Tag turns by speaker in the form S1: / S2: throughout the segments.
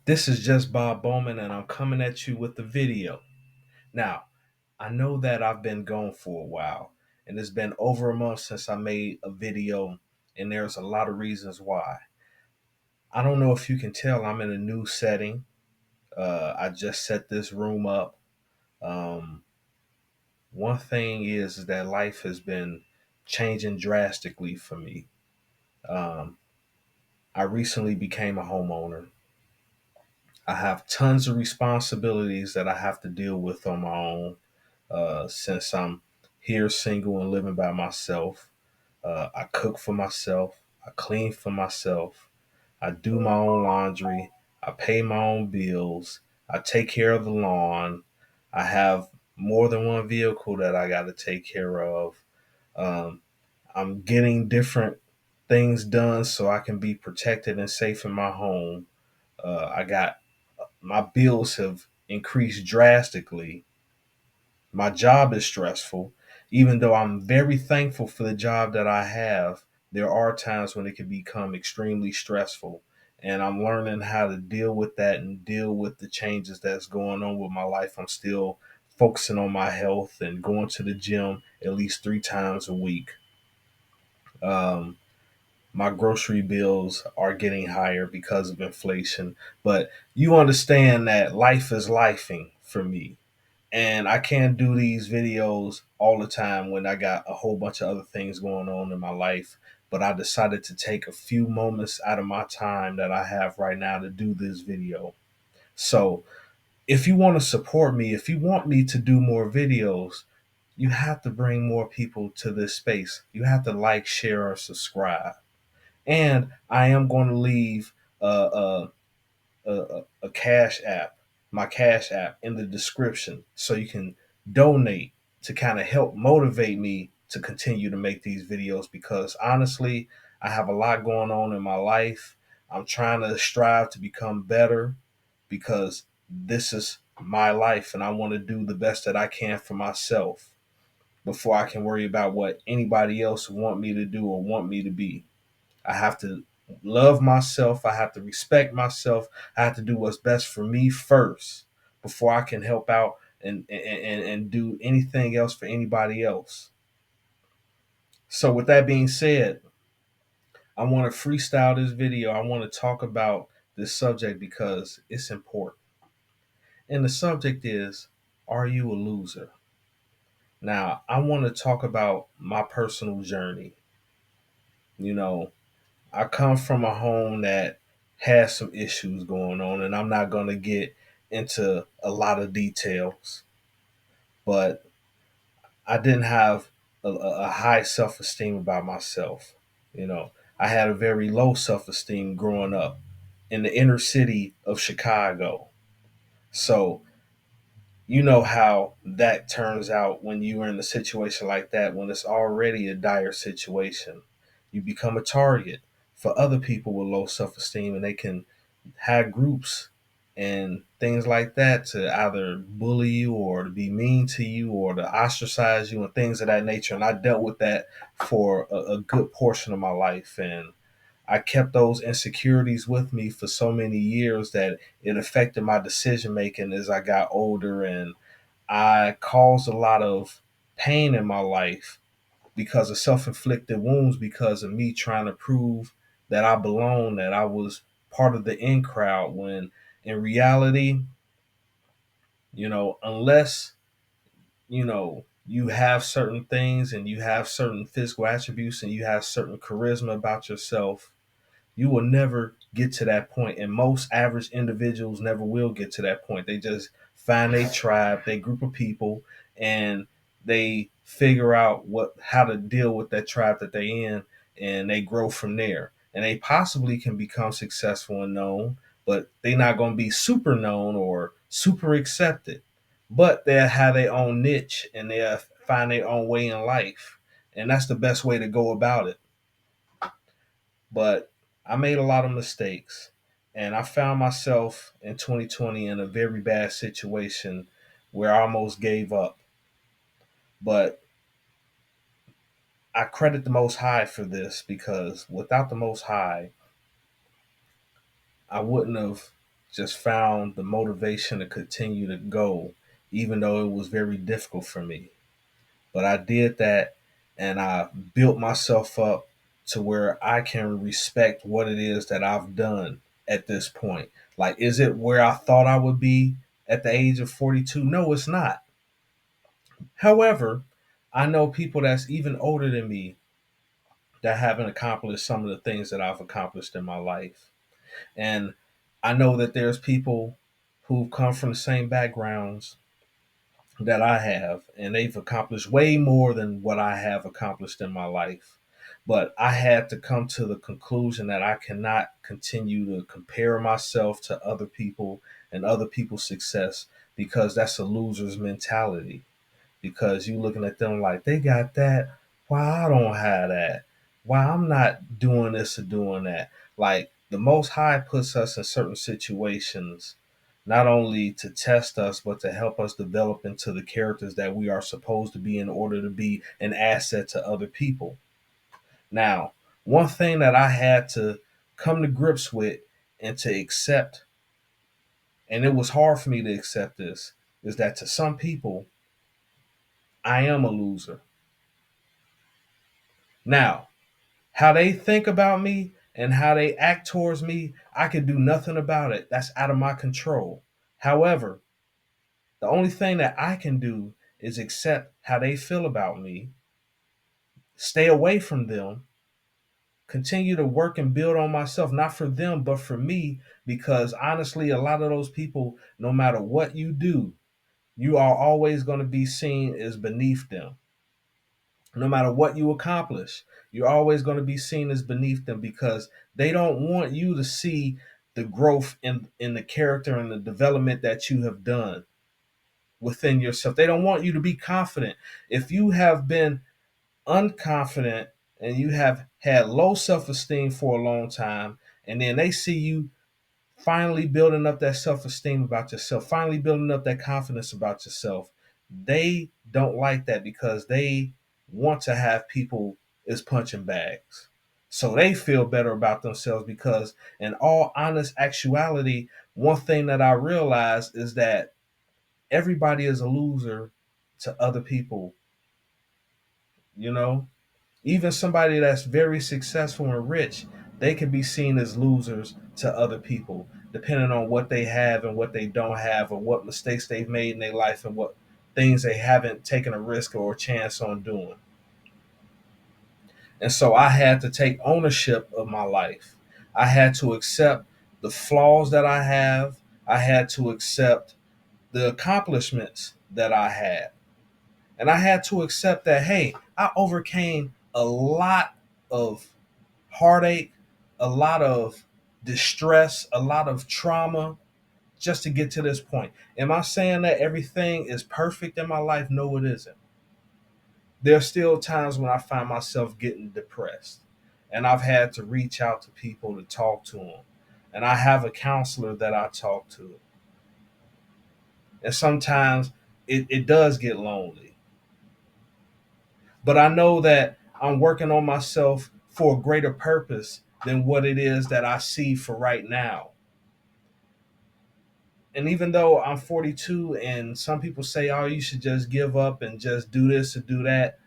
S1: This is just Bob Bowman, and I'm coming at you with the video. Now, I know that I've been gone for a while, and it's been over a month since I made a video, and there's a lot of reasons why. I don't know if you can tell I'm in a new setting. I just set this room up. Um, One thing is that life has been changing drastically for me. Um, I recently became a homeowner. I have tons of responsibilities that I have to deal with on my own since I'm here single and living by myself. I cook for myself, I clean for myself, I do my own laundry, I pay my own bills, I take care of the lawn, I have more than one vehicle that I got to take care of. Um, I'm getting different things done so I can be protected and safe in my home. I got My bills have increased drastically. My job is stressful. Even though I'm very thankful for the job that I have, there are times when it can become extremely stressful. And I'm learning how to deal with that and deal with the changes that's going on with my life. I'm still focusing on my health and going to the gym at least 3 times a week. Um, my grocery bills are getting higher because of inflation. But you understand that life is lifing for me. And I can't do these videos all the time when I got a whole bunch of other things going on in my life. But I decided to take a few moments out of my time that I have right now to do this video. So if you want to support me, if you want me to do more videos, you have to bring more people to this space. You have to like, share, or subscribe. And I am going to leave a cash app, my cash app in the description so you can donate to kind of help motivate me to continue to make these videos because honestly, I have a lot going on in my life. I'm trying to strive to become better because this is my life and I want to do the best that I can for myself before I can worry about what anybody else want me to do or want me to be. I have to love myself. I have to respect myself. I have to do what's best for me first before I can help out and do anything else for anybody else. So, with that being said, I want to freestyle this video. I want to talk about this subject because it's important. And the subject is, are you a loser? Now, I want to talk about my personal journey. You know, I come from a home that has some issues going on, and I'm not going to get into a lot of details, but I didn't have a high self esteem about myself. You know, I had a very low self esteem growing up in the inner city of Chicago. So, you know how that turns out when you are in a situation like that, when it's already a dire situation. You become a target for other people with low self esteem, and they can have groups and things like that to either bully you or to be mean to you or to ostracize you and things of that nature. And I dealt with that for a good portion of my life. And I kept those insecurities with me for so many years that it affected my decision making as I got older. And I caused a lot of pain in my life because of self inflicted wounds, because of me trying to prove that I belong, that I was part of the in crowd, when in reality, unless, you have certain things and you have certain physical attributes and you have certain charisma about yourself, you will never get to that point. And most average individuals never will get to that point. They just find a tribe, a group of people, and they figure out how to deal with that tribe that they in, and they grow from there. And they possibly can become successful and known, but they're not going to be super known or super accepted. But they'll have their own niche and they'll find their own way in life. And that's the best way to go about it. But I made a lot of mistakes, and I found myself in 2020 in a very bad situation where I almost gave up. But I credit the Most High for this because without the Most High, I wouldn't have just found the motivation to continue to go, even though it was very difficult for me. But I did that, and I built myself up to where I can respect what it is that I've done at this point. Like, is it where I thought I would be at the age of 42? No, it's not. However, I know people that's even older than me that haven't accomplished some of the things that I've accomplished in my life. And I know that there's people who've come from the same backgrounds that I have, and they've accomplished way more than what I have accomplished in my life. But I had to come to the conclusion that I cannot continue to compare myself to other people and other people's success, because that's a loser's mentality. Because you looking at them like they got that, why I don't have that? Why I'm not doing this or doing that? Like, the Most High puts us in certain situations not only to test us, but to help us develop into the characters that we are supposed to be in order to be an asset to other people. Now, one thing that I had to come to grips with and to accept, and it was hard for me to accept this, is that to some people, I am a loser. Now, how they think about me and how they act towards me, I can do nothing about it. That's out of my control. However, the only thing that I can do is accept how they feel about me, stay away from them, continue to work and build on myself, not for them, but for me, because honestly, a lot of those people, no matter what you do, you are always going to be seen as beneath them. No matter what you accomplish, you're always going to be seen as beneath them, because they don't want you to see the growth in the character and the development that you have done within yourself. They don't want you to be confident. If you have been unconfident and you have had low self-esteem for a long time, and then they see you finally building up that self-esteem about yourself, finally building up that confidence about yourself, they don't like that, because they want to have people as punching bags. So they feel better about themselves, because in all honest actuality, one thing that I realize is that everybody is a loser to other people, you know? Even somebody that's very successful and rich, they can be seen as losers to other people, depending on what they have and what they don't have, or what mistakes they've made in their life, and what things they haven't taken a risk or a chance on doing. And so I had to take ownership of my life. I had to accept the flaws that I have. I had to accept the accomplishments that I had. And I had to accept that, hey, I overcame a lot of heartache, a lot of distress, a lot of trauma just to get to this point. Am I saying that everything is perfect in my life? No, it isn't. There are still times when I find myself getting depressed, and I've had to reach out to people to talk to them. And I have a counselor that I talk to. And sometimes it does get lonely. But I know that I'm working on myself for a greater purpose than what it is that I see for right now. And even though I'm 42 and some people say, oh, you should just give up and just do this or do that,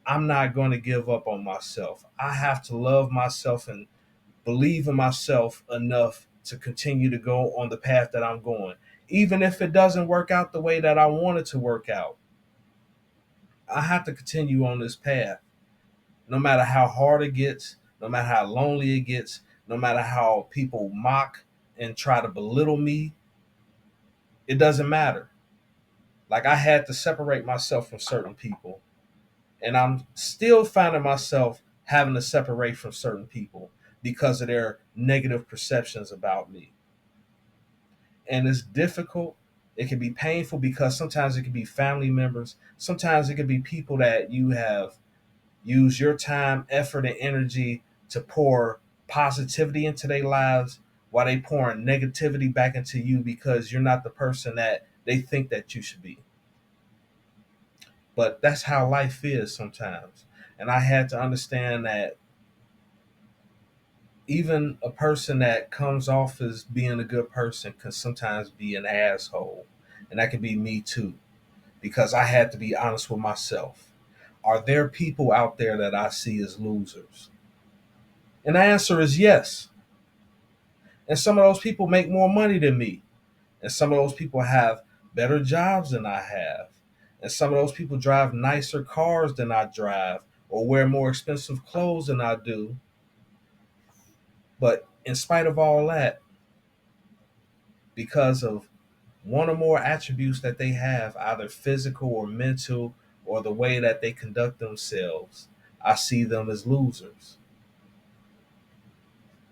S1: I'm not going to give up on myself. I have to love myself and believe in myself enough to continue to go on the path that I'm going. Even if it doesn't work out the way that I want it to work out, I have to continue on this path. No matter how hard it gets, no matter how lonely it gets, no matter how people mock and try to belittle me, it doesn't matter. Like, I had to separate myself from certain people, and I'm still finding myself having to separate from certain people because of their negative perceptions about me. And it's difficult. It can be painful, because sometimes it can be family members. Sometimes it can be people that you have used your time, effort, and energy to pour positivity into their lives, while they pouring negativity back into you because you're not the person that they think that you should be. But that's how life is sometimes. And I had to understand that Even a person that comes off as being a good person can sometimes be an asshole. And that could be me too, because I had to be honest with myself. Are there people out there that I see as losers? And the answer is yes. And some of those people make more money than me. And some of those people have better jobs than I have. And some of those people drive nicer cars than I drive or wear more expensive clothes than I do. But in spite of all that, because of one or more attributes that they have, either physical or mental, or the way that they conduct themselves, I see them as losers.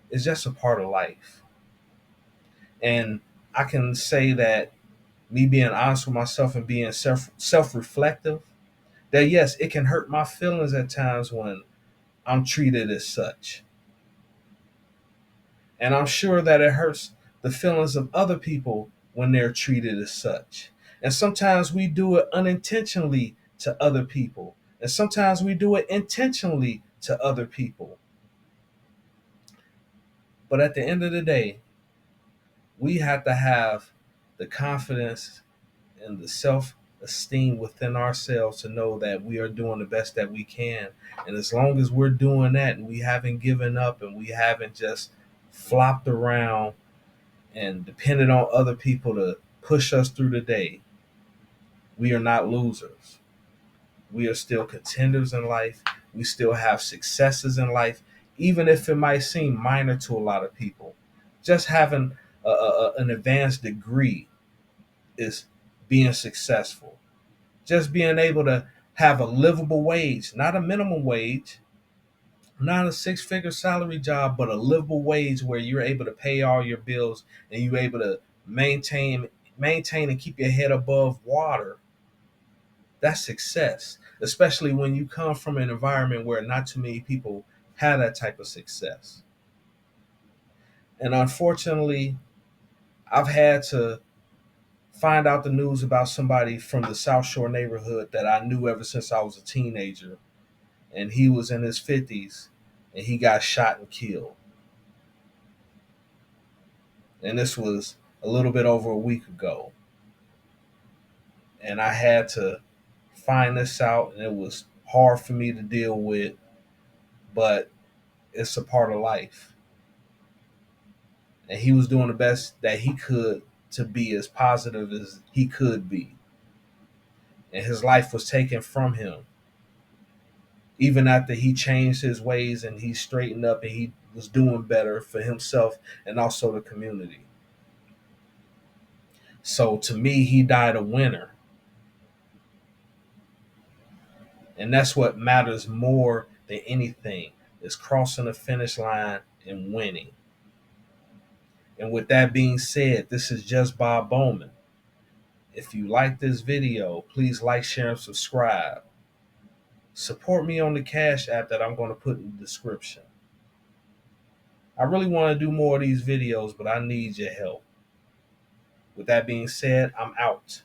S1: It's just a part of life. And I can say that me being honest with myself and being self reflective, that yes, it can hurt my feelings at times when I'm treated as such. And I'm sure that it hurts the feelings of other people when they're treated as such. And sometimes we do it unintentionally to other people. And sometimes we do it intentionally to other people. But at the end of the day, we have to have the confidence and the self esteem within ourselves to know that we are doing the best that we can. And as long as we're doing that and we haven't given up and we haven't just flopped around and depended on other people to push us through the day, we are not losers. We are still contenders in life. We still have successes in life, even if it might seem minor to a lot of people. Just having an advanced degree is being successful. Just being able to have a livable wage, not a minimum wage, not a six-figure salary job, but a livable wage where you're able to pay all your bills and you're able to maintain and keep your head above water. That's success, especially when you come from an environment where not too many people have that type of success. And unfortunately, I've had to find out the news about somebody from the South Shore neighborhood that I knew ever since I was a teenager, and he was in his 50s and he got shot and killed. And this was a little bit over a week ago. And I had to find this out, and it was hard for me to deal with, but it's a part of life. And he was doing the best that he could to be as positive as he could be. And his life was taken from him. Even after he changed his ways and he straightened up and he was doing better for himself and also the community. So to me, he died a winner. And that's what matters more than anything, is crossing the finish line and winning. And with that being said, this is just Bob Bowman. If you like this video, please like, share, and subscribe. Support me on the Cash App that I'm going to put in the description. I really want to do more of these videos, but I need your help. With that being said, I'm out.